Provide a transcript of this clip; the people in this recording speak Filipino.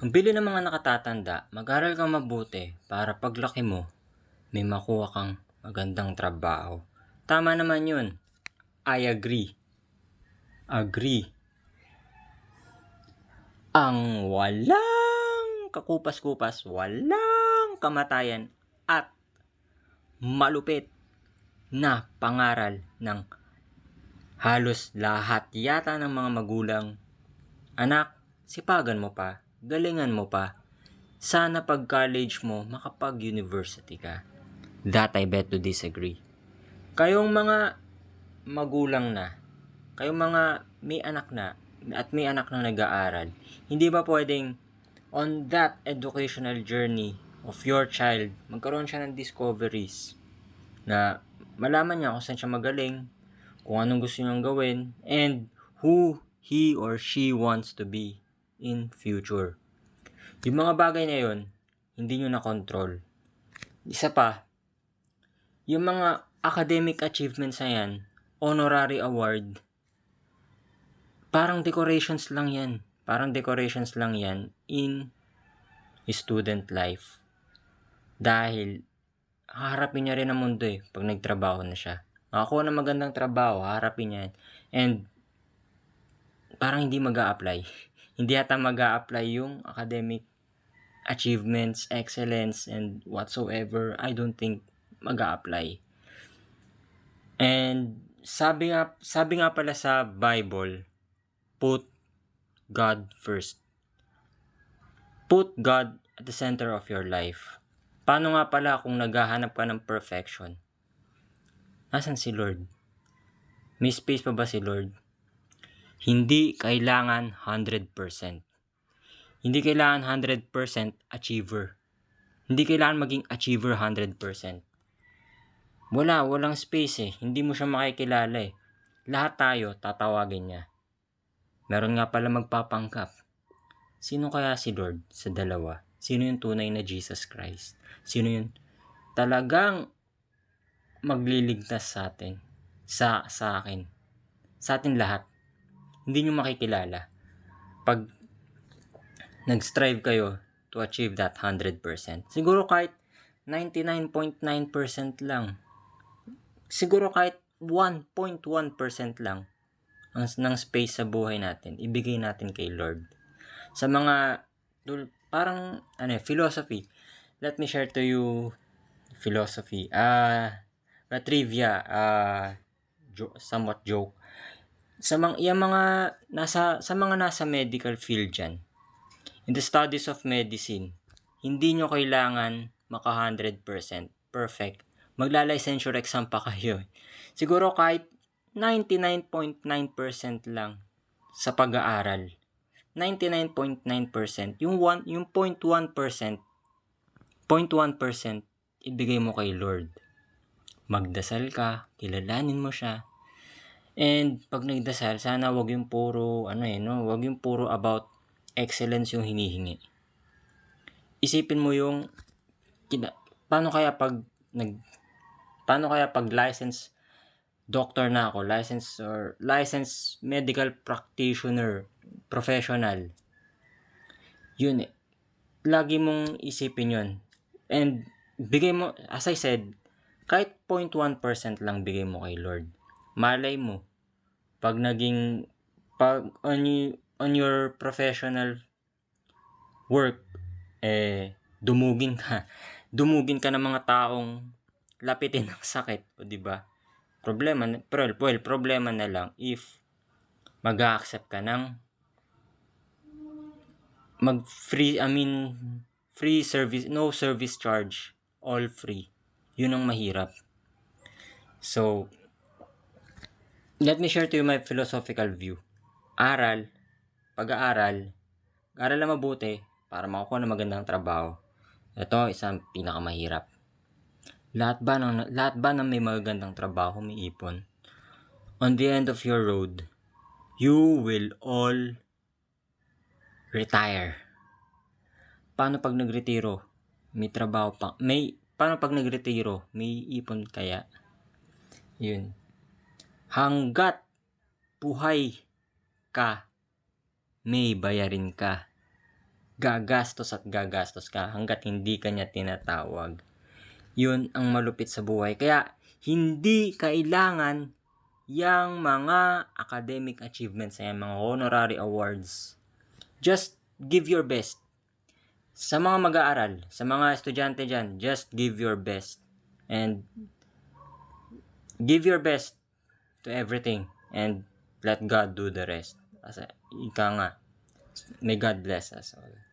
Ang bili ng mga nakatatanda, mag-aral kang mabuti para paglaki mo, may makuha kang magandang trabaho. Tama naman yun. I agree. Agree. Ang walang kakupas-kupas, walang kamatayan at malupit na pangaral ng halos lahat yata ng mga magulang. Anak, sipagan mo pa, galingan mo pa. Sana pag college mo, makapag-university ka. That I bet to disagree. Kayong mga magulang na, kayong mga may anak na, at may anak na nag-aaral, hindi ba pwedeng on that educational journey of your child, magkaroon siya ng discoveries na malaman niya kung saan siya magaling, kung anong gusto niyang gawin, and who he or she wants to be in future. Yung mga bagay na yun, hindi nyo na control. Isa pa, yung mga academic achievements na yan, honorary award, parang decorations lang yan. Parang decorations lang yan in student life. Dahil, haharapin niya rin ang mundo pag nagtrabaho na siya. Makakuha ng magandang trabaho, haharapin niya yan. And, parang hindi mag-a-apply. Hindi yata mag-a-apply yung academic achievements, excellence, and whatsoever. I don't think mag-a-apply. And sabi nga pala sa Bible, put God first. Put God at the center of your life. Paano nga pala kung naghahanap ka ng perfection? Nasaan si Lord? May space pa ba si Lord? Hindi kailangan 100%. Hindi kailangan 100% achiever. Hindi kailangan maging achiever 100%. Walang space Hindi mo siya makikilala Lahat tayo tatawagin niya. Meron nga pala magpapanggap. Sino kaya si Lord sa dalawa? Sino yung tunay na Jesus Christ? Sino yung talagang magliligtas sa atin? Sa akin. Sa atin lahat. Hindi nyo makikilala. Pag nag-strive kayo to achieve that 100%. Siguro kahit 99.9% lang. Siguro kahit 1.1% lang ng space sa buhay natin, ibigay natin kay Lord. Sa mga parang philosophy. Let me share to you philosophy. Trivia, somewhat joke. Sa mga nasa medical field diyan. In the studies of medicine, hindi nyo kailangan maka 100% perfect. Magla-licensure exam pa kayo. Siguro kahit 99.9% lang sa pag-aaral. 99.9%. Yung 0.1%, ibigay mo kay Lord. Magdasal ka, kilalanin mo siya. And pag nagdasal, sana wag yung puro wag yung puro about excellence yung hinihingi. Isipin mo yung paano kaya pag license doctor na ako, licensed medical practitioner, professional. Yun lagi mong isipin yun. And bigay mo, as I said, kahit 0.1% lang bigay mo kay Lord. Malay mo, pag on your professional work, dumugin ka ng mga taong lapitin ng sakit, o di ba? Problema na lang if mag-a-accept ka ng free service, no service charge, all free. Yun ang mahirap. So, let me share to you my philosophical view. Pag-aaral na mabuti para makakuha ng magandang trabaho. Ito, isang pinakamahirap. Lahat ba ng may magagandang trabaho may ipon? On the end of your road, you will all retire. Paano pag nagretiro? May trabaho pa. Paano pag nagretiro? May ipon kaya? Yun. Hanggat buhay ka, may bayarin ka. gagastos at gagastos ka hanggat hindi ka niya tinatawag. Yun ang malupit sa buhay. Kaya hindi kailangan yung mga academic achievements, yung mga honorary awards. Just give your best. Sa mga mag-aaral, sa mga estudyante dyan, just give your best. And give your best to everything. And let God do the rest. Ika nga, may God bless us all.